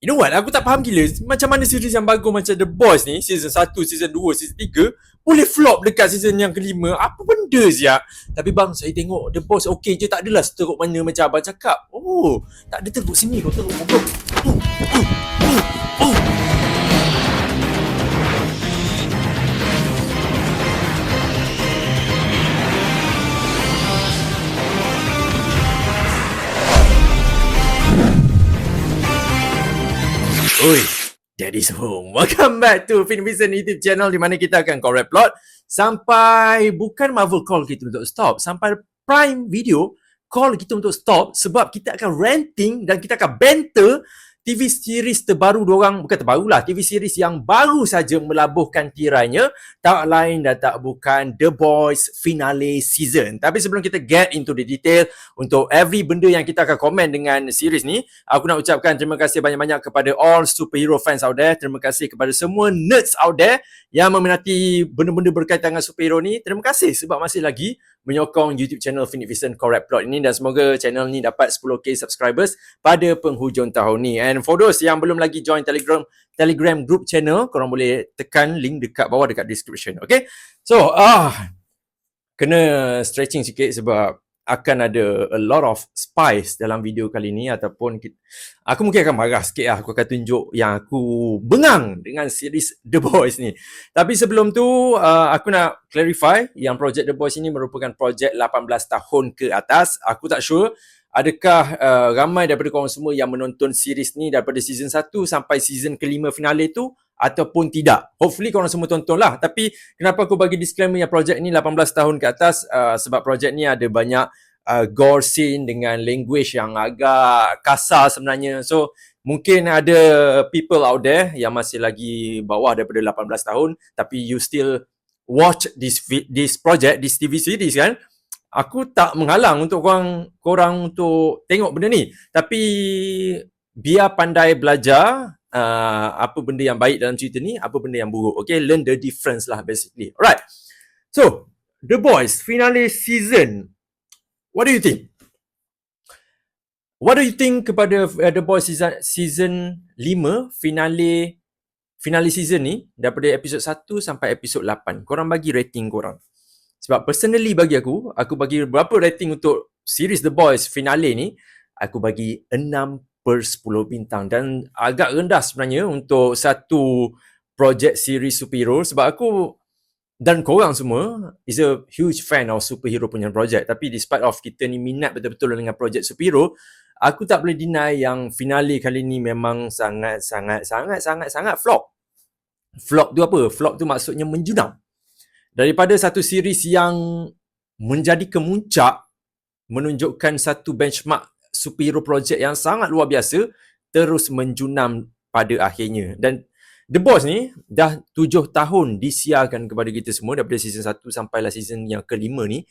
You know what? Aku tak faham gila macam mana series yang bagus macam The Boys ni, season 1, season 2, season 3 boleh flop dekat season yang kelima. Apa benda siap? Tapi bang, saya tengok The Boys okey je, tak adalah teruk mana macam abang cakap. Oh, tak ada teruk sini, kau teruk goblok. Oi, Daddy's home. Welcome back to Fin Vincent YouTube channel di mana kita akan correct plot sampai bukan Marvel call kita untuk stop, sampai Prime Video call kita untuk stop sebab kita akan ranting dan kita akan banter TV series terbaru diorang, bukan terbaru lah, TV series yang baru saja melabuhkan tirainya, tak lain dan tak bukan The Boys finale season. Tapi sebelum kita get into the detail untuk every benda yang kita akan komen dengan series ni, aku nak ucapkan terima kasih banyak-banyak kepada all superhero fans out there. Terima kasih kepada semua nerds out there yang meminati benda-benda berkaitan dengan superhero ni. Terima kasih sebab masih lagi menyokong YouTube channel Fin Vincent Correct Plot ini, dan semoga channel ni dapat 10k subscribers pada penghujung tahun ni. And for those yang belum lagi join Telegram group channel, korang boleh tekan link dekat bawah dekat description. Okay, so kena stretching sikit sebab akan ada a lot of spice dalam video kali ni, ataupun aku mungkin akan marah sikit lah. Aku akan tunjuk yang aku bengang dengan series The Boys ni. Tapi sebelum tu, aku nak clarify yang projek The Boys ini merupakan projek 18 tahun ke atas. Aku tak sure adakah ramai daripada korang semua yang menonton series ni daripada season 1 sampai season kelima finale tu ataupun tidak. Hopefully korang semua tonton lah. Tapi kenapa aku bagi disclaimer yang projek ni 18 tahun ke atas, sebab projek ni ada banyak gore scene dengan language yang agak kasar sebenarnya. So mungkin ada people out there yang masih lagi bawah daripada 18 tahun tapi you still watch this project, this TV series kan. Aku tak menghalang untuk korang untuk tengok benda ni, tapi biar pandai belajar apa benda yang baik dalam cerita ni, apa benda yang buruk. Okay, learn the difference lah basically. Alright, so The Boys finale season, what do you think? What do you think kepada The Boys season 5 finale season ni, daripada episod 1 sampai episod 8? Korang bagi rating korang. Sebab personally bagi aku bagi berapa rating untuk series The Boys finale ni, aku bagi 6/10 bintang, dan agak rendah sebenarnya untuk satu projek series superhero, sebab aku dan korang semua is a huge fan of superhero punya projek. Tapi despite of kita ni minat betul-betul dengan projek superhero, aku tak boleh deny yang finale kali ni memang sangat flop. Flop tu apa? Flop tu maksudnya menjunam. Daripada satu series yang menjadi kemuncak, menunjukkan satu benchmark superhero project yang sangat luar biasa, terus menjunam pada akhirnya. Dan The Boys ni dah 7 tahun disiarkan kepada kita semua, daripada season 1 sampailah season yang kelima ni.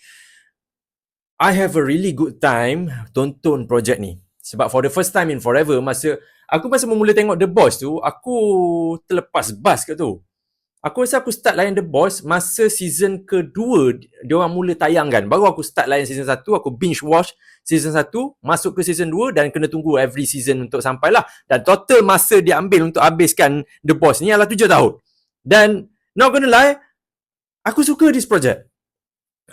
I have a really good time tonton project ni. Sebab for the first time in forever, masa memula tengok The Boys tu, aku terlepas bas kat tu. Aku rasa aku start layan The Boys masa season kedua diorang mula tayangkan. Baru aku start layan season 1, aku binge watch season 1, masuk ke season 2 dan kena tunggu every season untuk sampailah. Dan total masa dia ambil untuk habiskan The Boys ni adalah 7 tahun. Dan not gonna lie, aku suka this project.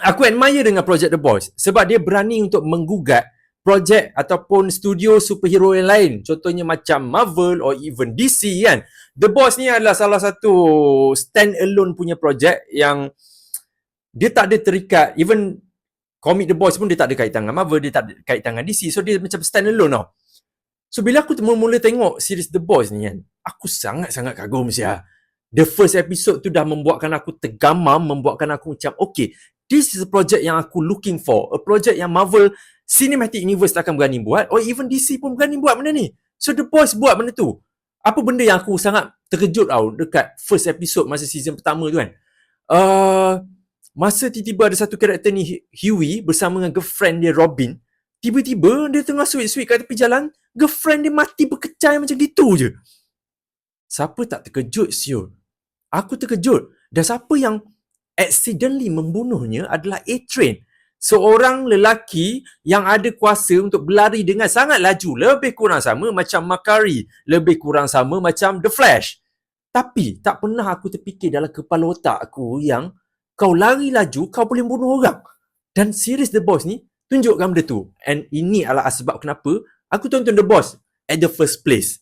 Aku admire dengan project The Boys sebab dia berani untuk menggugat projek ataupun studio superhero yang lain, contohnya macam Marvel or even DC kan. The Boys ni adalah salah satu stand alone punya projek yang dia tak ada terikat, even komik The Boys pun dia tak ada kaitan dengan Marvel, dia tak ada kaitan dengan DC, so dia macam stand alone tau. So bila aku mula tengok series The Boys ni kan, aku sangat-sangat kagum sia. The first episode tu dah membuatkan aku tergamam, membuatkan aku macam okay, this is a project yang aku looking for, a project yang Marvel Cinematic Universe takkan berani buat, or even DC pun berani buat benda ni. So The Boys buat benda tu. Apa benda yang aku sangat terkejut tau dekat first episode masa season pertama tu kan. Masa tiba-tiba ada satu karakter ni, Huey, bersama dengan girlfriend dia Robin. Tiba-tiba dia tengah sweet-sweet kat tepi jalan, girlfriend dia mati berkecai macam gitu je. Siapa tak terkejut siul? Aku terkejut. Dan siapa yang accidentally membunuhnya adalah A-Train. Seorang lelaki yang ada kuasa untuk berlari dengan sangat laju, lebih kurang sama macam Makari, lebih kurang sama macam The Flash. Tapi tak pernah aku terfikir dalam kepala otak aku yang kau lari laju, kau boleh bunuh orang. Dan series The Boys ni tunjukkan benda tu. And ini adalah sebab kenapa aku tonton The Boys at the first place.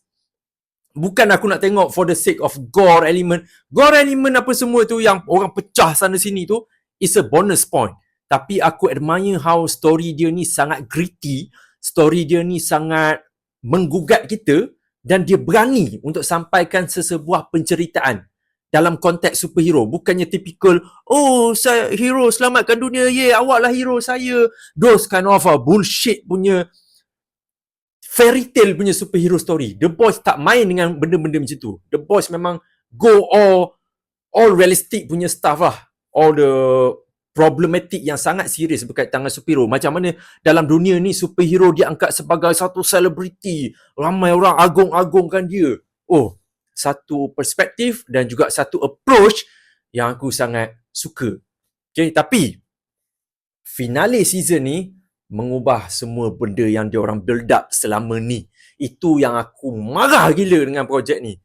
Bukan aku nak tengok for the sake of gore element. Gore element apa semua tu yang orang pecah sana sini tu is a bonus point. Tapi aku admire how story dia ni sangat gritty, story dia ni sangat menggugat kita dan dia berani untuk sampaikan sesebuah penceritaan dalam konteks superhero. Bukannya typical, oh saya hero selamatkan dunia, awaklah hero saya. Those kind of bullshit punya fairy tale punya superhero story. The Boys tak main dengan benda-benda macam tu. The Boys memang go all realistic punya stuff lah. All the problematic yang sangat serius berkaitan dengan superhero. Macam mana dalam dunia ni superhero diangkat sebagai satu selebriti. Ramai orang agung-agungkan dia. Oh, satu perspektif dan juga satu approach yang aku sangat suka. Okay, tapi finale season ni mengubah semua benda yang diorang build up selama ni. Itu yang aku marah gila dengan projek ni.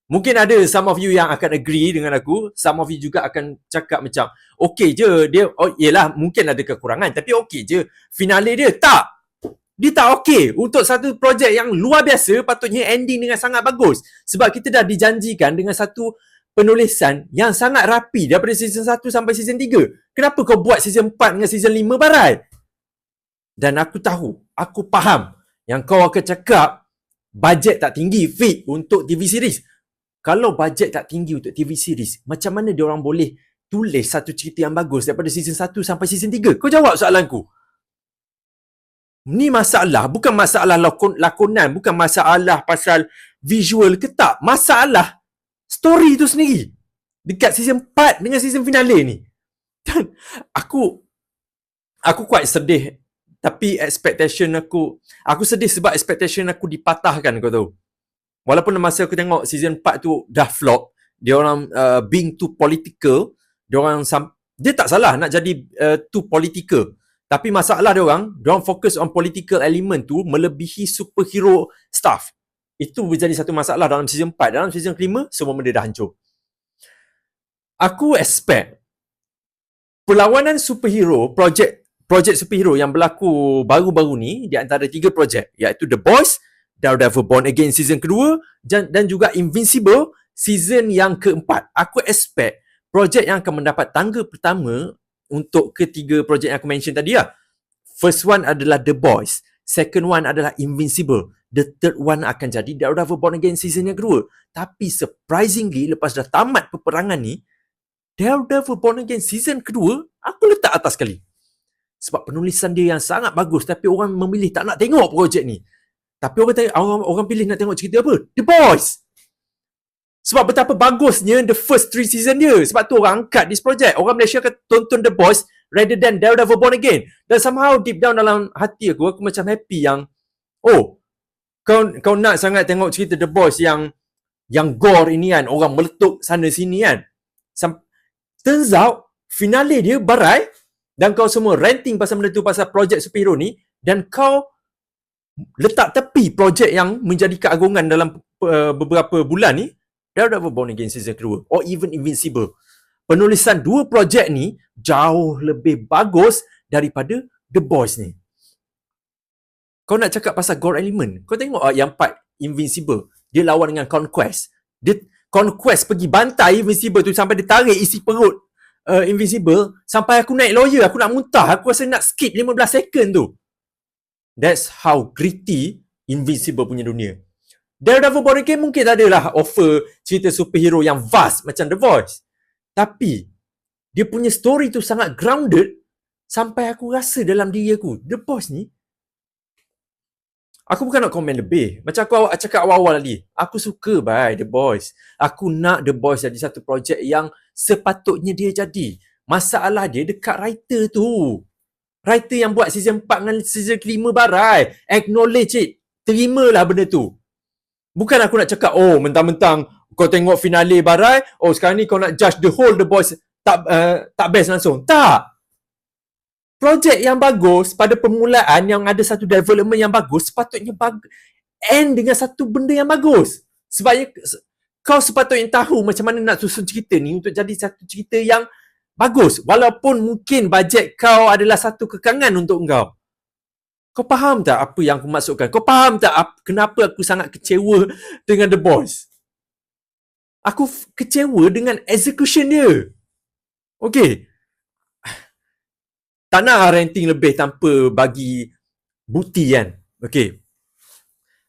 Mungkin ada some of you yang akan agree dengan aku, some of you juga akan cakap macam okey je dia, yelah mungkin ada kekurangan tapi okey je. Finale dia tak okey. Untuk satu projek yang luar biasa patutnya ending dengan sangat bagus. Sebab kita dah dijanjikan dengan satu penulisan yang sangat rapi daripada season 1 sampai season 3. Kenapa kau buat season 4 dengan season 5 barai? Dan aku tahu, aku faham yang kau akan cakap bajet tak tinggi fit untuk TV series. Kalau bajet tak tinggi untuk TV series, macam mana diorang boleh tulis satu cerita yang bagus daripada season 1 sampai season 3? Kau jawab soalanku. Ni masalah, bukan masalah lakonan, bukan masalah pasal visual ke tak. Masalah story tu sendiri. Dekat season 4 dengan season finale ni. Dan aku quite sedih. Tapi expectation aku sedih sebab expectation aku dipatahkan, kau tahu. Walaupun masa aku tengok season 4 tu dah flop, dia orang being too political, dia tak salah nak jadi too political. Tapi masalah dia orang fokus on political element tu melebihi superhero stuff. Itu menjadi satu masalah dalam season 4. Dalam season kelima, semua benda dah hancur. Aku expect perlawanan superhero, projek superhero yang berlaku baru-baru ni di antara 3 projek, iaitu The Boys, Daredevil Born Again season kedua dan juga Invincible season yang keempat. Aku expect projek yang akan mendapat tangga pertama untuk ketiga projek yang aku mention tadi lah. First one adalah The Boys, second one adalah Invincible, the third one akan jadi Daredevil Born Again season yang kedua. Tapi surprisingly, lepas dah tamat peperangan ni, Daredevil Born Again season kedua aku letak atas sekali. Sebab penulisan dia yang sangat bagus, tapi orang memilih tak nak tengok projek ni. Tapi orang pilih nak tengok cerita apa? The Boys. Sebab betapa bagusnya the first 3 season dia. Sebab tu orang angkat this project. Orang Malaysia akan tonton The Boys rather than Daredevil Born Again. Dan somehow deep down dalam hati aku macam happy yang kau nak sangat tengok cerita The Boys yang gore ini kan. Orang meletup sana sini kan. Turns out finale dia barai dan kau semua ranting pasal benda tu, pasal projek superhero ni, dan kau letak tepi projek yang menjadi keagungan dalam beberapa bulan ni, Daredevil Born Again season kedua or even Invincible. Penulisan 2 projek ni jauh lebih bagus daripada The Boys ni. Kau nak cakap pasal gore element, kau tengok yang part Invincible, dia lawan dengan Conquest. Conquest pergi bantai Invincible tu sampai dia tarik isi perut Invincible, sampai aku naik lawyer, aku nak muntah, aku rasa nak skip 15 second tu. That's how gritty Invincible punya dunia. Daredevil Born Again mungkin tak adalah offer cerita superhero yang vast macam The Voice. Tapi dia punya story tu sangat grounded sampai aku rasa dalam diri aku, The Boys ni, aku bukan nak komen lebih. Macam aku cakap awal-awal tadi, aku suka The Boys. Aku nak The Boys jadi satu projek yang sepatutnya dia jadi. Masalah dia dekat writer tu. Writer yang buat season 4 dengan season kelima barai. Acknowledge it. Terimalah benda tu. Bukan aku nak cakap, mentang-mentang kau tengok finale barai, sekarang ni kau nak judge the whole The Boys tak best langsung. Tak. projek yang bagus pada permulaan yang ada satu development yang bagus sepatutnya end dengan satu benda yang bagus. Sebabnya kau sepatutnya tahu macam mana nak susun cerita ni untuk jadi satu cerita yang bagus. Walaupun mungkin bajet kau adalah satu kekangan untuk kau. Kau faham tak apa yang aku maksudkan? Kau faham tak kenapa aku sangat kecewa dengan The Boys? Aku kecewa dengan execution dia. Okay. Tak nak ranting lebih tanpa bagi bukti kan. Okay.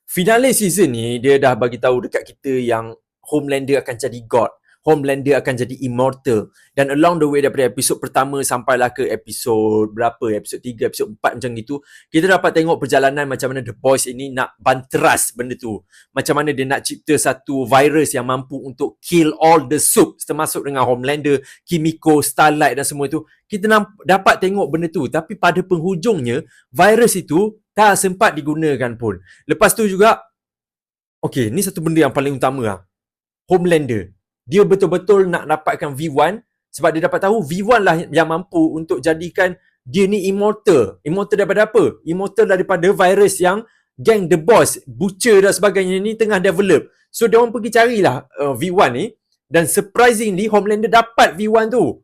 Finale season ni, dia dah bagi tahu dekat kita yang Homelander akan jadi God. Homelander akan jadi immortal. Dan along the way daripada episod pertama sampailah ke episod berapa? Episod 3, episod 4 macam itu. Kita dapat tengok perjalanan macam mana The Boys ini nak banteras benda tu. Macam mana dia nak cipta satu virus yang mampu untuk kill all the soups. Termasuk dengan Homelander, Kimiko, Starlight dan semua itu. Kita dapat tengok benda tu. Tapi pada penghujungnya, virus itu tak sempat digunakan pun. Lepas tu juga, okay, ni satu benda yang paling utama lah. Homelander. Dia betul-betul nak dapatkan V1 sebab dia dapat tahu V1 lah yang mampu untuk jadikan dia ni immortal. Immortal daripada apa? Immortal daripada virus yang gang The Boss, Butcher dan sebagainya ni tengah develop. So, dia orang pergi carilah V1 ni dan surprisingly Homelander dapat V1 tu.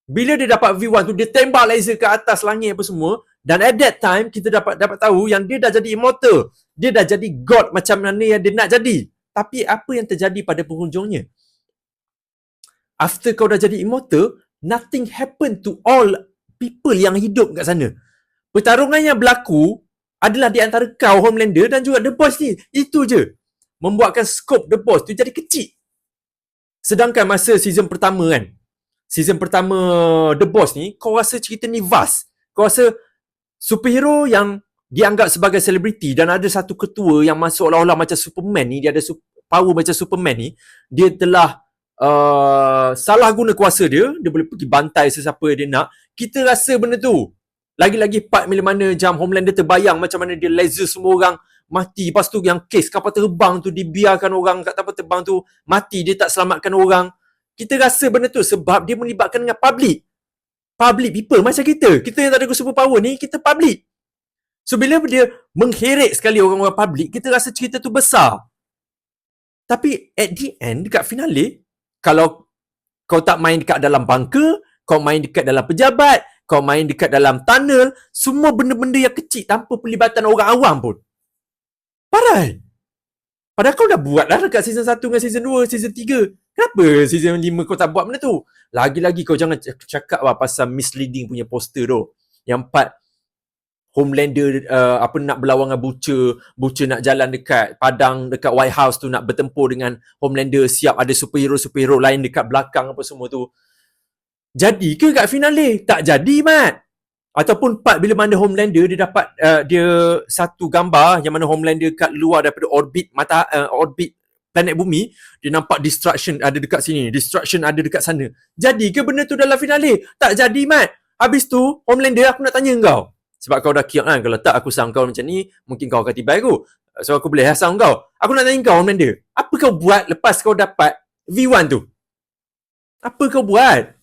Bila dia dapat V1 tu, dia tembak laser ke atas langit apa semua dan at that time kita dapat tahu yang dia dah jadi immortal. Dia dah jadi God macam mana yang dia nak jadi. Tapi apa yang terjadi pada penghujungnya? After kau dah jadi immortal, nothing happen to all people yang hidup kat sana. Pertarungan yang berlaku adalah di antara kau, Homelander, dan juga The Boss ni. Itu je. Membuatkan scope The Boss tu jadi kecil. Sedangkan masa season pertama kan, season pertama The Boss ni, kau rasa cerita ni vast. Kau rasa superhero yang dianggap sebagai selebriti dan ada satu ketua yang masuk seolah-olah macam Superman ni, dia ada power macam Superman ni, dia telah salah guna kuasa dia boleh pergi bantai sesiapa dia nak. Kita rasa benda tu. Lagi-lagi part bila mana jam Homelander terbayang macam mana dia laser semua orang mati. Lepas tu yang kes kapal terbang tu dibiarkan orang kat kapal terbang tu mati, dia tak selamatkan orang. Kita rasa benda tu sebab dia melibatkan dengan public people macam kita. Kita yang tak ada super power ni, kita public. So bila dia mengheret sekali orang-orang public, kita rasa cerita tu besar. Tapi at the end, dekat finale, kalau kau tak main dekat dalam bunker, kau main dekat dalam pejabat, kau main dekat dalam tunnel, semua benda-benda yang kecil tanpa pelibatan orang awam pun. Padahal kau dah buat dah dekat season 1 dengan season 2, season 3. Kenapa season 5 kau tak buat benda tu? Lagi-lagi kau jangan cakap lah pasal misleading punya poster tu. Yang part Homelander nak berlawan dengan Butcher nak jalan dekat padang dekat White House tu nak bertempur dengan Homelander, siap ada superhero lain dekat belakang apa semua tu. Jadi ke kat finale? Tak jadi, Mat. Ataupun part bila mana Homelander dia dapat dia satu gambar yang mana Homelander kat luar daripada orbit orbit planet bumi, dia nampak destruction ada dekat sini, destruction ada dekat sana. Jadi ke benda tu dalam finale? Tak jadi, Mat. Habis tu Homelander, aku nak tanya kau. Sebab kau dah kiok kan, kalau tak aku sound kau macam ni, mungkin kau akan tibai aku. So aku boleh sound kau. Aku nak tanya kau, Homelander, apa kau buat lepas kau dapat V1 tu? Apa kau buat?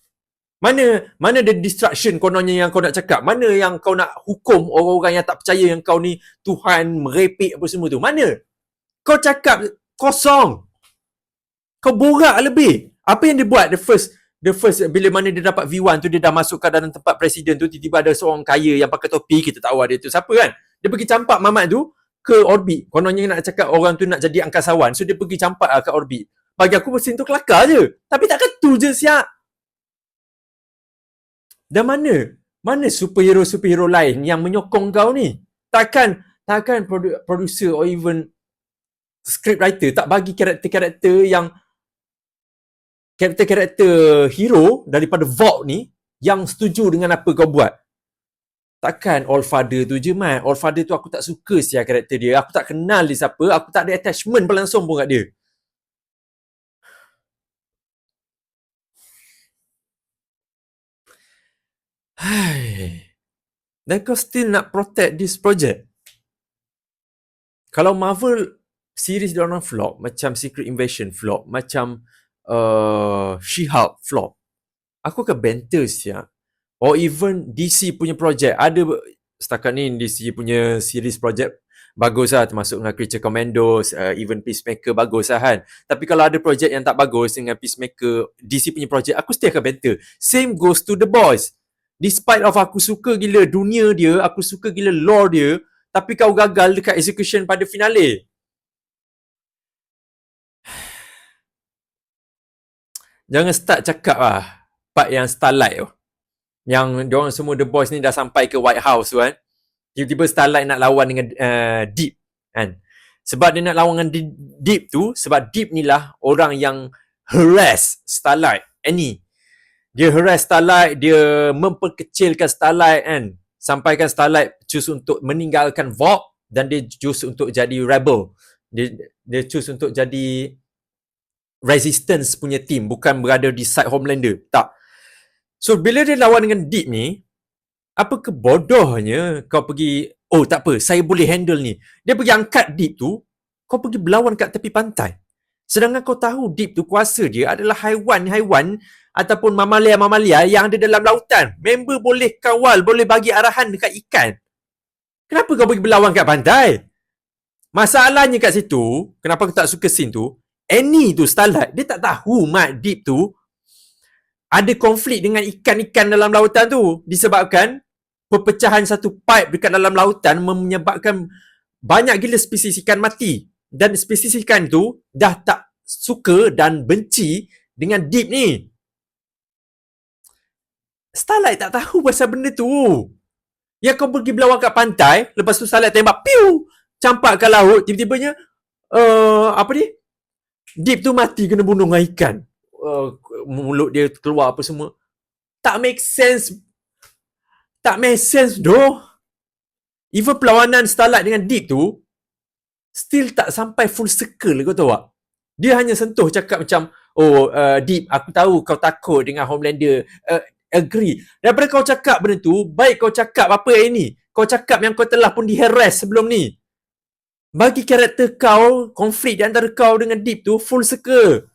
Mana the destruction kononnya yang kau nak cakap? Mana yang kau nak hukum orang-orang yang tak percaya yang kau ni Tuhan merepek apa semua tu? Mana? Kau cakap kosong. Kau borak lebih. Apa yang dia buat the first bila mana dia dapat V1 tu, dia dah masuk ke dalam tempat presiden tu, tiba-tiba ada seorang kaya yang pakai topi, kita tahu ada tu siapa kan. Dia pergi campak mamat tu ke orbit. Kononnya nak cakap orang tu nak jadi angkasawan, so dia pergi campak ke orbit. Bagi aku mesin tu kelakar je. Tapi takkan tu je siap. Dan mana superhero lain yang menyokong kau ni? Takkan producer or even scriptwriter tak bagi karakter-karakter yang karakter hero daripada Vault ni yang setuju dengan apa kau buat. Takkan All Father tu je, Mat. All Father tu aku tak suka siapa karakter dia. Aku tak kenal dia siapa. Aku tak ada attachment langsung pun kat dia. Dan kau still nak protect this project. Kalau Marvel series dia orang flop, macam Secret Invasion flop, macam She-Hulk flop, aku akan banter siap. or even DC punya projek. Ada setakat ni DC punya series projek bagus lah, termasuk dengan Creature Commandos, even Peacemaker bagus lah kan. Tapi kalau ada projek yang tak bagus dengan Peacemaker, DC punya projek, aku still akan banter. Same goes to The Boys. Despite of aku suka gila dunia dia, aku suka gila lore dia, tapi kau gagal dekat execution pada finale. Jangan start cakap lah part yang Starlight tu. Yang diorang semua The Boys ni dah sampai ke White House tu kan. Tiba-tiba Starlight nak lawan dengan Deep kan. Sebab dia nak lawan dengan Deep tu, sebab Deep ni lah orang yang harass Starlight. Annie. Dia harass Starlight, dia memperkecilkan Starlight kan. Sampaikan Starlight choose untuk meninggalkan Vogue dan dia choose untuk jadi rebel. Dia choose untuk jadi Resistance punya team, bukan berada di side Homelander. Tak. So, bila dia lawan dengan Deep ni, apa kebodohnya kau pergi, oh tak apa, saya boleh handle ni. Dia pergi angkat Deep tu, kau pergi berlawan kat tepi pantai. Sedangkan kau tahu Deep tu kuasa dia adalah haiwan-haiwan ataupun mamalia-mamalia yang ada dalam lautan. Member boleh kawal, boleh bagi arahan dekat ikan. Kenapa kau pergi berlawan kat pantai? Masalahnya kat situ, kenapa aku tak suka scene tu, Annie tu Starlight, dia tak tahu Mat Deep tu ada konflik dengan ikan-ikan dalam lautan tu disebabkan perpecahan satu pipe dekat dalam lautan menyebabkan banyak gila spesies ikan mati, dan spesies ikan tu dah tak suka dan benci dengan Deep ni. Starlight tak tahu pasal benda tu. Yang kau pergi berlawan kat pantai, lepas tu Starlight tembak, piu, campak ke laut, tiba-tibanya apa ni? Deep tu mati kena bunuh dengan ikan. Mulut dia keluar apa semua. Tak make sense. Tak make sense doh. Even perlawanan Starlight dengan Deep tu still tak sampai full circle, kau tahu tak? Dia hanya sentuh cakap macam, Deep, aku tahu kau takut dengan Homelander. Agree. Daripada kau cakap benda tu, baik kau cakap apa yang ni. Kau cakap yang kau telah pun di-harass sebelum ni. Bagi karakter kau, konflik di antara kau dengan Deep tu full circle.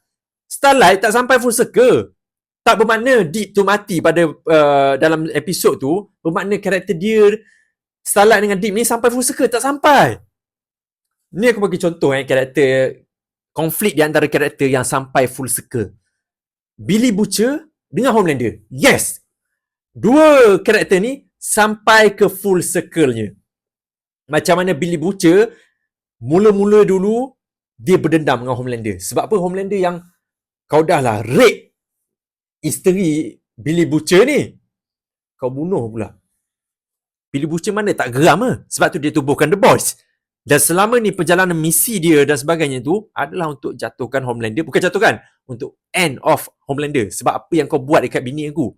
Starlight tak sampai full circle. Tak bermakna Deep tu mati pada dalam episod tu, bermakna karakter dia Starlight dengan Deep ni sampai full circle. Tak sampai. Ni aku bagi contoh karakter konflik di antara karakter yang sampai full circle. Billy Butcher dengan Homelander. Yes. Dua karakter ni sampai ke full circle-nya. Macam mana Billy Butcher mula-mula dulu dia berdendam dengan Homelander. Sebab apa? Homelander yang kau dah lah rape isteri Billy Butcher ni, kau bunuh pula. Billy Butcher mana tak geram lah. Sebab tu dia tubuhkan The Boys. Dan selama ni perjalanan misi dia dan sebagainya tu adalah untuk jatuhkan Homelander. Bukan jatuhkan, untuk end off Homelander. Sebab apa yang kau buat dekat bini aku.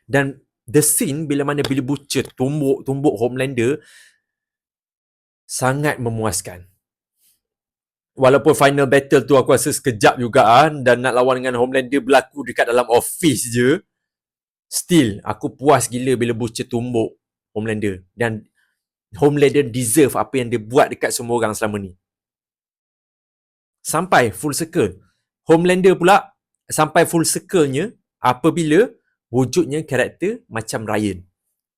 Dan the scene bila mana Billy Butcher tumbuk Homelander sangat memuaskan. Walaupun final battle tu aku rasa sekejap juga dan nak lawan dengan Homelander berlaku dekat dalam office je, still aku puas gila bila Butcher tumbuk Homelander. Dan Homelander deserve apa yang dia buat dekat semua orang selama ni. Sampai full circle. Homelander pula sampai full circle-nya apabila wujudnya karakter macam Ryan,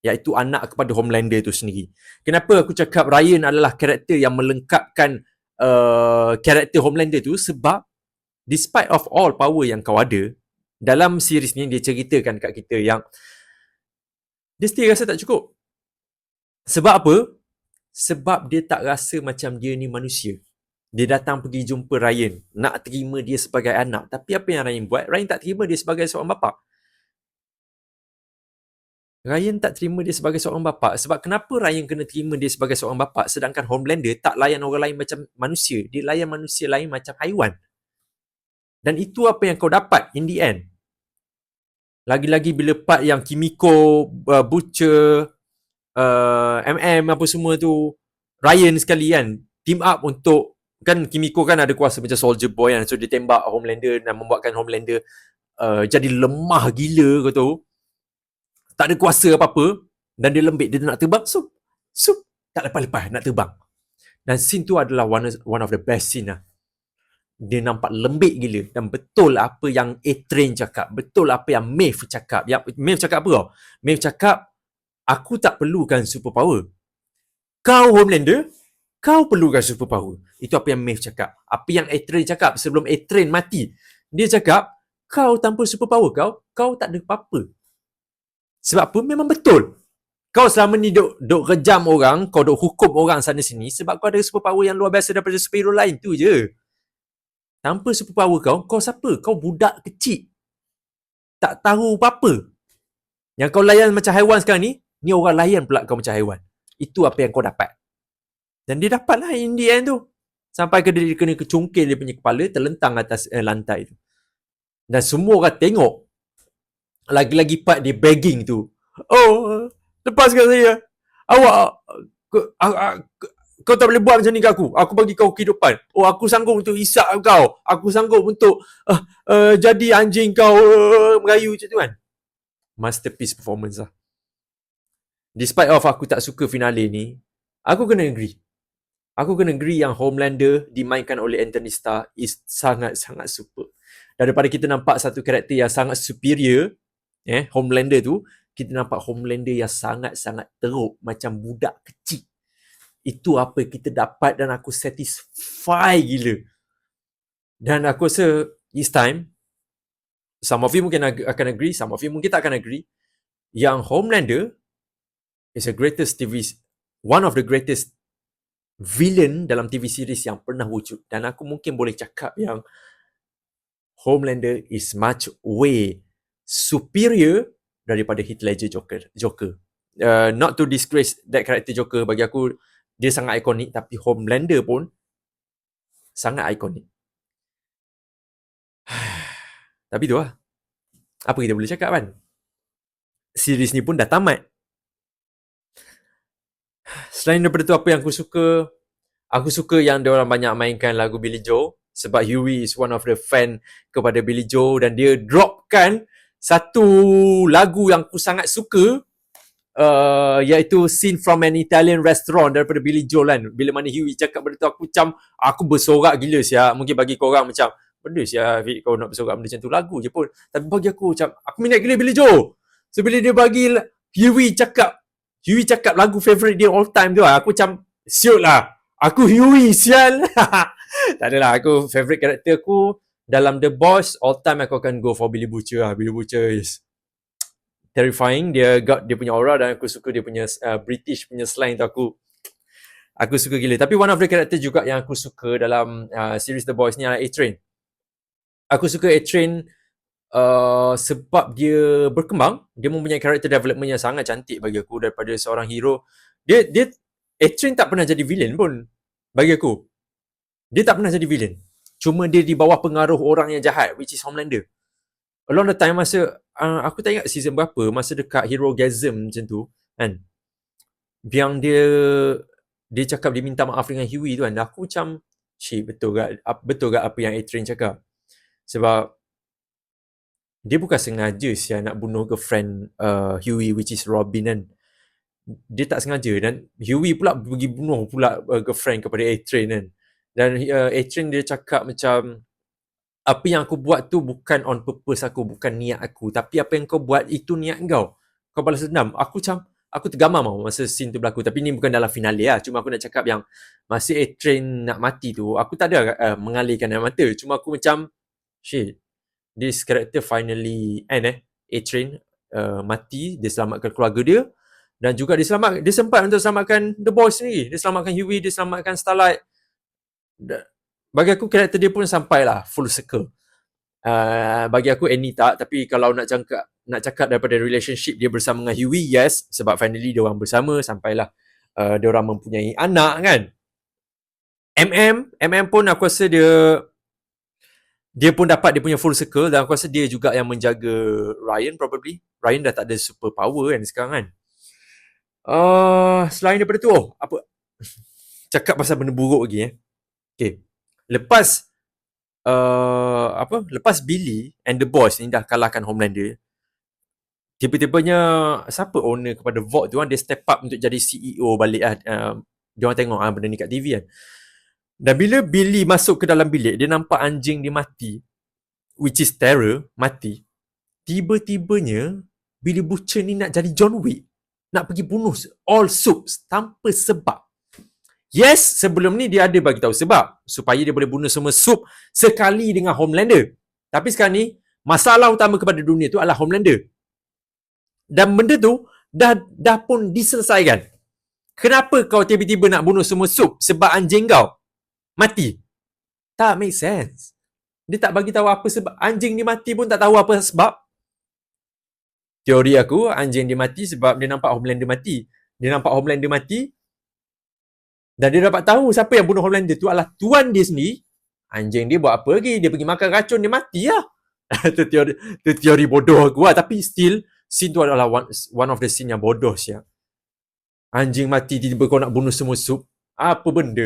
iaitu anak kepada Homelander itu sendiri. Kenapa aku cakap Ryan adalah karakter yang melengkapkan karakter Homelander tu? Sebab despite of all power yang kau ada, dalam series ni dia ceritakan kat kita yang dia still rasa tak cukup. Sebab apa? Sebab dia tak rasa macam dia ni manusia. Dia datang pergi jumpa Ryan, nak terima dia sebagai anak. Tapi apa yang Ryan buat? Ryan tak terima dia sebagai seorang bapa. Ryan tak terima dia sebagai seorang bapa. Sebab kenapa Ryan kena terima dia sebagai seorang bapa, sedangkan Homelander tak layan orang lain macam manusia. Dia layan manusia lain macam haiwan. Dan itu apa yang kau dapat in the end. Lagi-lagi bila part yang Kimiko, Butcher, apa semua tu, Ryan sekali kan, team up untuk, kan Kimiko kan ada kuasa macam Soldier Boy kan, so dia tembak Homelander dan membuatkan Homelander jadi lemah gila kau tahu. Tak ada kuasa apa-apa dan dia lembik, dia nak terbang, so tak lepas-lepas nak terbang. Dan scene tu adalah one of the best scene lah. Dia nampak lembik gila. Dan betul apa yang A-Train cakap. Betul apa yang Maeve cakap. Maeve cakap apa tau? Maeve cakap, aku tak perlukan superpower. Kau Homelander, kau perlukan superpower. Itu apa yang Maeve cakap. Apa yang A-Train cakap sebelum A-Train mati. Dia cakap, kau tanpa superpower kau tak ada apa-apa. Sebab apa? Memang betul. Kau selama ni duk rejam orang, kau duk hukum orang sana sini sebab kau ada superpower yang luar biasa daripada superhero lain tu je. Tanpa superpower kau siapa? Kau budak kecil. Tak tahu apa-apa. Yang kau layan macam haiwan sekarang ni orang layan pula kau macam haiwan. Itu apa yang kau dapat. Dan dia dapat lah in the end tu. Sampai ke dia kena kecungkil dia punya kepala, terlentang atas lantai tu. Dan semua orang tengok. Lagi-lagi part dia begging tu. Oh, lepaskan saya. Awak, kau tak boleh buat macam ni ke aku. Aku bagi kau kehidupan. Oh, aku sanggup untuk isap kau. Aku sanggup untuk jadi anjing kau merayu macam tu kan. Masterpiece performance lah. Despite of aku tak suka finale ni, aku kena agree. Aku kena agree yang Homelander dimainkan oleh Anthony Starr is sangat-sangat super. Daripada kita nampak satu karakter yang sangat superior, Homelander tu, kita nampak Homelander yang sangat-sangat teruk macam budak kecil. Itu apa kita dapat dan aku satisfy gila. Dan aku rasa this time, some of you mungkin akan agree, some of you mungkin tak akan agree, yang Homelander is one of the greatest villain dalam TV series yang pernah wujud. Dan aku mungkin boleh cakap yang Homelander is much way superior daripada Heath Ledger Joker. Not to disgrace that character Joker, bagi aku dia sangat ikonik, tapi Homelander pun sangat ikonik. Tapi tu lah. Apa kita boleh cakap kan? Series ni pun dah tamat. Selain daripada tu, apa yang aku suka? Aku suka yang diorang banyak mainkan lagu Billy Joel. Sebab Huey is one of the fan kepada Billy Joel. Dan dia dropkan satu lagu yang aku sangat suka. Iaitu Scene from an Italian Restaurant daripada Billy Joel kan. Bila mana Huey cakap benda tu, aku bersorak gila siap. Mungkin bagi korang macam, benda siap Fik, kau nak bersorak benda macam tu, lagu je pun. Tapi bagi aku macam, aku minat gila Billy Joel. So bila dia bagi Huey cakap lagu favourite dia all time tu lah, aku macam siut lah. Aku Huey sial. Tak adalah, aku favourite karakter aku dalam The Boys all time aku akan go for Billy Butcher lah. Billy Butcher is terrifying. Dia got dia punya aura dan aku suka dia punya British punya slang tu, aku suka gila. Tapi one of the karakter juga yang aku suka dalam series The Boys ni adalah A-Train. Aku suka A-Train sebab dia berkembang. Dia mempunyai character development yang sangat cantik bagi aku daripada seorang hero. Dia A-Train tak pernah jadi villain pun bagi aku. Dia tak pernah jadi villain. Cuma dia di bawah pengaruh orang yang jahat, which is Homelander. Along the time masa aku tak ingat season berapa, masa dekat Herogasm macam tu kan, yang dia cakap dia minta maaf dengan Huey tu kan, aku macam betul ke apa yang A-Train cakap. Sebab dia bukan sengaja nak bunuh girlfriend Huey, which is Robin kan. Dia tak sengaja. Dan Huey pula pergi bunuh pula girlfriend kepada A-Train kan. Dan A-Train dia cakap macam, apa yang aku buat tu bukan on purpose aku, bukan niat aku. Tapi apa yang kau buat itu niat kau. Kau balas dendam. Aku tergamam masa scene tu berlaku. Tapi ni bukan dalam finale lah. Cuma aku nak cakap yang masa A-Train nak mati tu, aku tak ada mengalirkan air mata. Cuma aku macam, shit, this character finally end A-Train mati, dia selamatkan keluarga dia. Dan juga dia sempat untuk selamatkan The Boys sendiri. Dia selamatkan Huey, dia selamatkan Starlight. Bagi aku karakter dia pun sampailah full circle. Bagi aku Annie tak, tapi kalau nak cakap daripada relationship dia bersama dengan Huey, yes, sebab finally dia orang bersama sampailah dia orang mempunyai anak kan. MM pun aku rasa dia pun dapat dia punya full circle, dan aku rasa dia juga yang menjaga Ryan probably. Ryan dah tak ada super power kan sekarang kan. Selain daripada tu, apa? Cakap pasal benda buruk lagi Okay. Lepas Billy and the Boys ni dah kalahkan Homelander, tiba-tibanya siapa owner kepada Vault tu kan, dia step up untuk jadi CEO balik lah. Dia orang tengok benda ni kat TV kan. Dan bila Billy masuk ke dalam bilik, dia nampak anjing dia mati, which is terror, mati. Tiba-tibanya, Billy Butcher ni nak jadi John Wick. Nak pergi bunuh all soups tanpa sebab. Yes, sebelum ni dia ada bagi tahu sebab. Supaya dia boleh bunuh semua soup sekali dengan Homelander. Tapi sekarang ni, masalah utama kepada dunia tu adalah Homelander. Dan benda tu dah pun diselesaikan. Kenapa kau tiba-tiba nak bunuh semua soup sebab anjing kau mati? Tak make sense. Dia tak bagi tahu apa sebab. Anjing dia mati pun tak tahu apa sebab. Teori aku, anjing dia mati sebab dia nampak Homelander mati. Dia nampak Homelander mati dan dia dapat tahu siapa yang bunuh Homelander tu adalah tuan dia sendiri. Anjing dia buat apa lagi? Dia pergi makan racun, dia mati lah. Itu teori bodoh aku lah. Tapi still, scene tu adalah one of the scene yang bodoh siap. Anjing mati, tiba-tiba kau nak bunuh semua sup. Apa benda?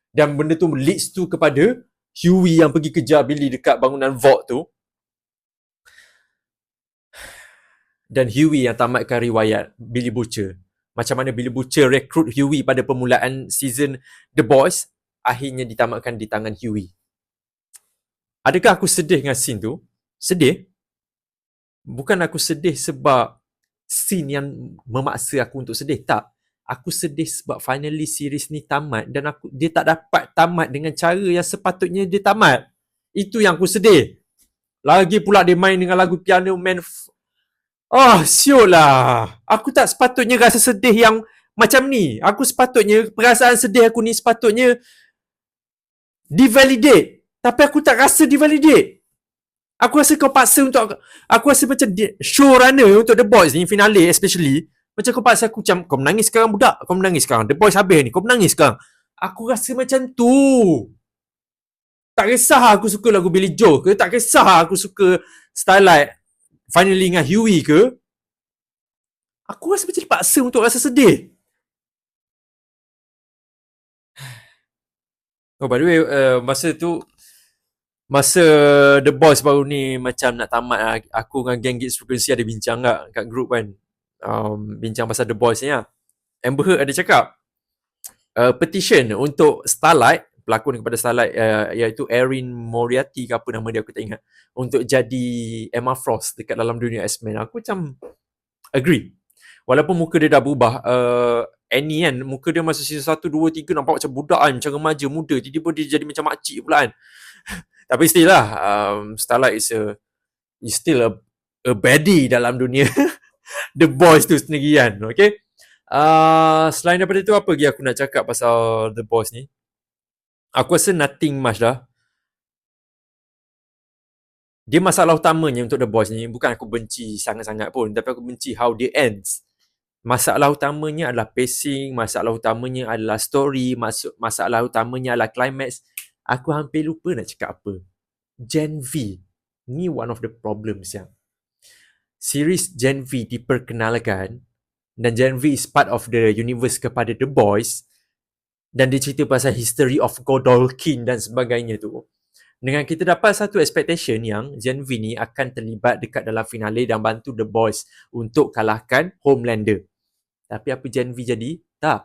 Dan benda tu leads tu kepada Huey yang pergi kejar Billy dekat bangunan vault tu. Dan Huey yang tamatkan riwayat Billy Butcher. Macam mana Billy Butcher rekrut Huey pada permulaan season The Boys, akhirnya ditamatkan di tangan Huey. Adakah aku sedih dengan scene tu? Sedih? Bukan aku sedih sebab scene yang memaksa aku untuk sedih. Tak. Aku sedih sebab finally series ni tamat dan dia tak dapat tamat dengan cara yang sepatutnya dia tamat. Itu yang aku sedih. Lagi pula dia main dengan lagu Piano Man. Siul lah. Aku tak sepatutnya rasa sedih yang macam ni. Perasaan sedih aku ni sepatutnya divalidate. Tapi aku tak rasa divalidate. Aku rasa kau paksa untuk... Aku rasa macam showrunner untuk The Boys ni, finale especially. Macam kau paksa aku macam, kau menangis sekarang budak. Kau menangis sekarang. The Boys habis ni. Kau menangis sekarang. Aku rasa macam tu. Tak kisah aku suka lagu Billy Joe ke. Tak kisah aku suka Starlight finally dengan Huey ke. Aku rasa macam dipaksa untuk rasa sedih. By the way, masa The Boys baru ni macam nak tamat, aku dengan Gang Gates Frequency ada bincang kat group kan. Bincang pasal The Boys ni lah. Amber Heard ada cakap petition untuk Starlight, pelakon kepada Starlight, iaitu Erin Moriarty ke apa nama dia, aku tak ingat, untuk jadi Emma Frost dekat dalam dunia X-Men. Aku macam agree. Walaupun muka dia dah berubah, Annie kan, muka dia masa season 1, 2, 3 nampak macam budak kan, macam remaja muda. Tiba-tiba dia jadi macam makcik pula kan. Tapi still lah, Starlight is still a baddie dalam dunia The Boys tu sendiri kan. Okay. Selain daripada tu, apa lagi aku nak cakap pasal The Boys ni? Aku rasa nothing much dah. Dia masalah utamanya untuk The Boys ni, bukan aku benci sangat-sangat pun, tapi aku benci how they ends. Masalah utamanya adalah pacing, masalah utamanya adalah story, masalah utamanya adalah climax. Aku hampir lupa nak cakap apa. Gen V. Ni one of the problems yang. Series Gen V diperkenalkan dan Gen V is part of the universe kepada The Boys dan dia cerita pasal history of Godolkin dan sebagainya tu. Dengan kita dapat satu expectation yang Gen V ni akan terlibat dekat dalam finale dan bantu The Boys untuk kalahkan Homelander. Tapi apa Gen V jadi? Tak.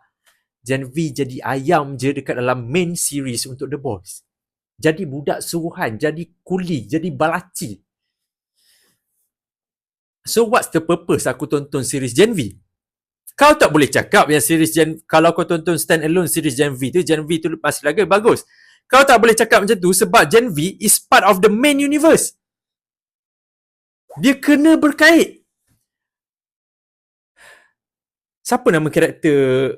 Gen V jadi ayam je dekat dalam main series untuk The Boys. Jadi budak suruhan, jadi kuli, jadi balaci. So what's the purpose aku tonton series Gen V? Kau tak boleh cakap yang series kalau kau tonton stand alone series Gen V tu masih lagi bagus. Kau tak boleh cakap macam tu sebab Gen V is part of the main universe. Dia kena berkait. Siapa nama karakter,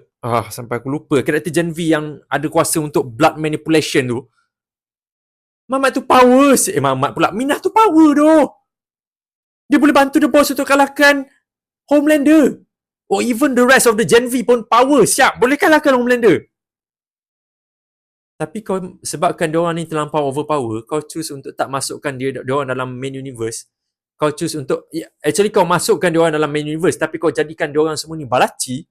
sampai aku lupa, karakter Gen V yang ada kuasa untuk blood manipulation tu. Mamat tu power. Mamat pula. Minah tu power tu. Dia boleh bantu The Boys untuk kalahkan Homelander. Or even the rest of the Gen V pun power. Siap. Boleh kalahkan Homelander. Tapi kau, sebabkan diorang ni terlampau overpower, kau choose untuk tak masukkan diorang dalam main universe. Kau choose untuk, actually kau masukkan diorang dalam main universe, tapi kau jadikan diorang semua ni balaci.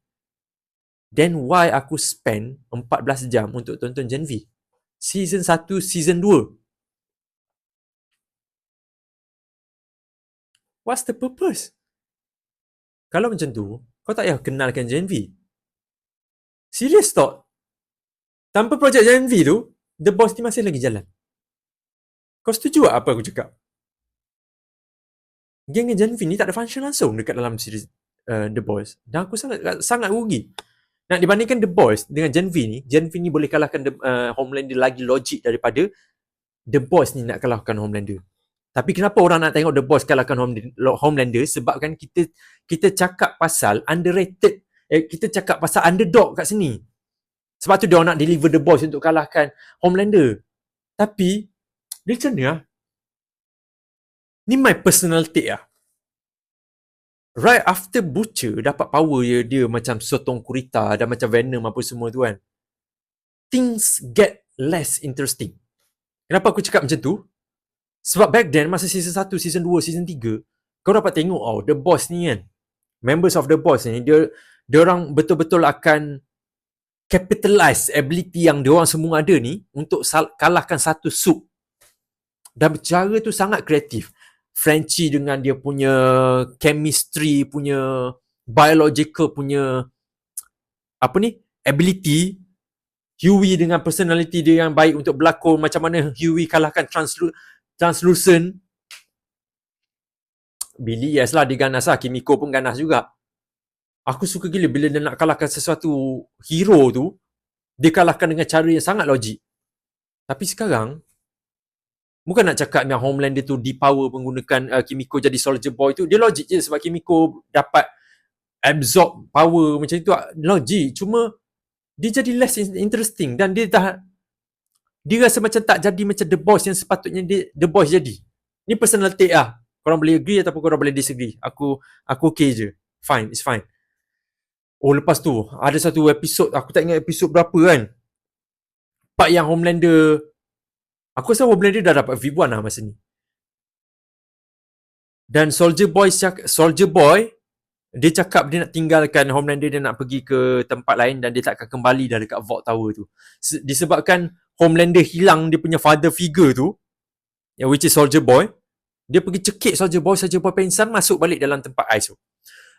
Then why aku spend 14 jam untuk tonton Gen V? Season 1, Season 2. What's the purpose? Kalau macam tu, kau tak payah kenalkan Gen V. Serius tak? Tanpa projek Gen V tu, The Boys ni masih lagi jalan. Kau setuju tak apa aku cakap? Geng Gen V ni tak ada function langsung dekat dalam series The Boys. Dan aku sangat rugi. Nak dibandingkan The Boys dengan Gen V ni boleh kalahkan Homelander lagi logik daripada The Boys ni nak kalahkan Homelander. Tapi kenapa orang nak tengok The Boys kalahkan Homelander? Sebabkan kita cakap pasal underrated. Kita cakap pasal underdog kat sini. Sebab tu dia nak deliver The Boys untuk kalahkan Homelander. Tapi dia macam ni lah. Ni my personal take lah. Right after Butcher dapat power dia macam sotong kurita dan macam Venom apa semua tu kan, things get less interesting. Kenapa aku cakap macam tu? Sebab back then masa season 1, season 2, season 3, kau dapat tengok The Boys ni kan, members of The Boys ni, dia orang betul-betul akan capitalize ability yang dia orang semua ada ni untuk kalahkan satu sup. Dan cara tu sangat kreatif. Frenchie dengan dia punya chemistry, punya biological punya ability. Huey dengan personality dia yang baik untuk berlakon, macam mana Huey kalahkan Translucent. Billy yes lah, dia ganas lah. Kimiko pun ganas juga. Aku suka gila bila dia nak kalahkan sesuatu hero tu, dia kalahkan dengan cara yang sangat logik. Tapi sekarang, bukan nak cakap yang Homelander tu depower menggunakan Kimiko jadi Soldier Boy tu, dia logik je sebab Kimiko dapat absorb power macam tu, logik. Cuma dia jadi less interesting dan dia rasa macam tak jadi macam The Boys yang sepatutnya The Boys jadi. Ni personal take lah. Korang boleh agree ataupun korang boleh disagree. Aku okay je. Fine, it's fine. Oh, lepas tu ada satu episod, aku tak ingat episod berapa kan, part yang Homelander, aku rasa Homelander dah dapat V1 lah masa ni. Dan Soldier Boy dia cakap dia nak tinggalkan Homelander, dia nak pergi ke tempat lain dan dia tak akan kembali dah dekat Vault Tower tu. Disebabkan Homelander hilang dia punya father figure tu, yang which is Soldier Boy. Dia pergi cekik Soldier Boy pingsan, masuk balik dalam tempat ais tu.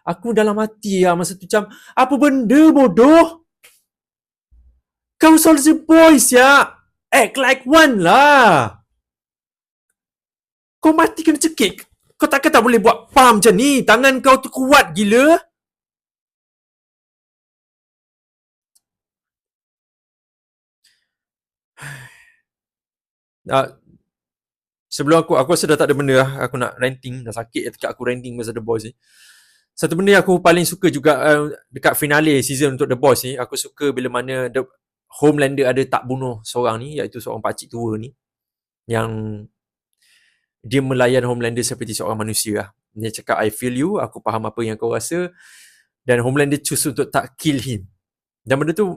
Aku dalam hati lah masa tu macam, apa benda bodoh? Kau Soldier Boy ya, act like one lah. Kau mati kena cekik. Kau takkan tak boleh buat palm macam ni. Tangan kau tu kuat gila. Sebelum aku rasa dah tak ada benda lah. Aku nak ranting. Dah sakit dekat aku ranting pasal The Boys ni. Satu benda yang aku paling suka juga dekat finale season untuk The Boys ni, aku suka bila mana Homelander ada tak bunuh seorang ni, iaitu seorang pakcik tua ni, yang dia melayan Homelander seperti seorang manusia lah. Dia cakap, I feel you, aku faham apa yang kau rasa. Dan Homelander choose untuk tak kill him. Dan benda tu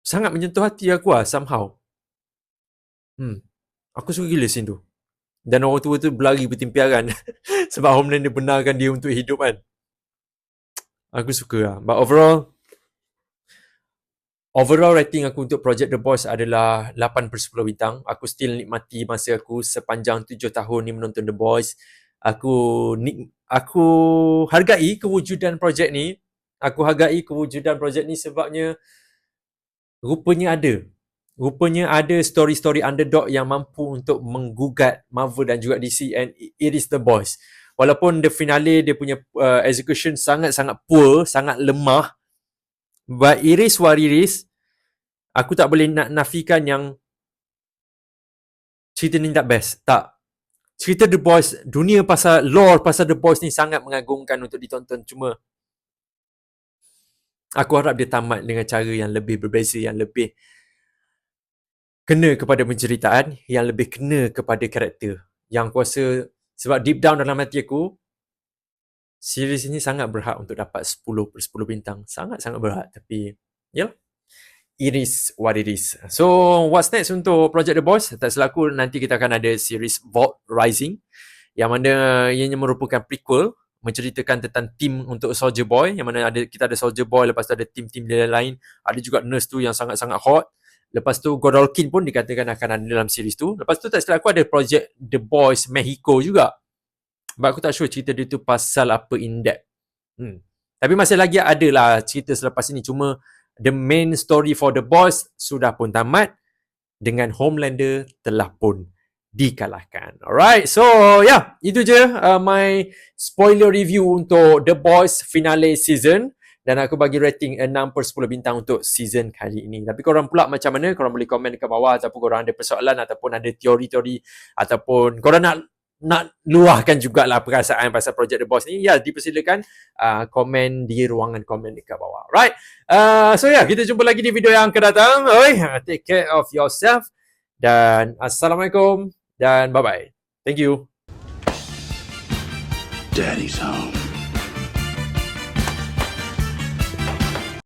sangat menyentuh hati aku lah, somehow. Aku suka gila scene tu. Dan orang tua tu berlari bertimpiaran sebab Homelander benarkan dia untuk hidup kan. Aku suka lah. But overall rating aku untuk Project The Boys adalah 8/10 bintang. Aku still nikmati masa aku sepanjang 7 tahun ni menonton The Boys. Aku hargai kewujudan projek ni. Aku hargai kewujudan projek ni sebabnya rupanya ada story-story underdog yang mampu untuk menggugat Marvel dan juga DC, and it is The Boys. Walaupun the finale dia punya execution sangat-sangat poor, sangat lemah, but it is what it is. Aku tak boleh nak nafikan yang cerita ni tak best. Tak. Cerita The Boys, dunia pasal lore pasal The Boys ni sangat mengagumkan untuk ditonton. Cuma aku harap dia tamat dengan cara yang lebih berbeza, yang lebih kena kepada penceritaan, yang lebih kena kepada karakter. Yang aku rasa, sebab deep down dalam hati aku, series ini sangat berhak untuk dapat 10/10 bintang. Sangat-sangat berhak. Tapi, ya, it is what it is. So, what's next untuk Project The Boys? Tak selaku, nanti kita akan ada series Vault Rising, yang mana ianya merupakan prequel, menceritakan tentang team untuk Soldier Boy, yang mana kita ada Soldier Boy, lepas tu ada team-team dia lain. Ada juga Nurse tu yang sangat-sangat hot. Lepas tu Godolkin pun dikatakan akan ada dalam series tu. Lepas tu tak silap aku ada Project The Boys Mexico juga. Sebab aku tak sure cerita dia tu pasal apa in depth. Tapi masih lagi ada lah cerita selepas ini. Cuma the main story for The Boys sudah pun tamat dengan Homelander telah pun dikalahkan. Alright, so yeah, itu je my spoiler review untuk The Boys finale season. Dan aku bagi rating 6/10 bintang untuk season kali ini. Tapi korang pula macam mana? Korang boleh komen dekat bawah, ataupun korang ada persoalan ataupun ada teori-teori, ataupun korang nak luahkan jugalah perasaan pasal projek The Boys ni, ya dipersilakan komen di ruangan komen dekat bawah. Right? So yeah, kita jumpa lagi di video yang akan datang. Take care of yourself dan Assalamualaikum dan bye-bye. Thank you. Daddy's home.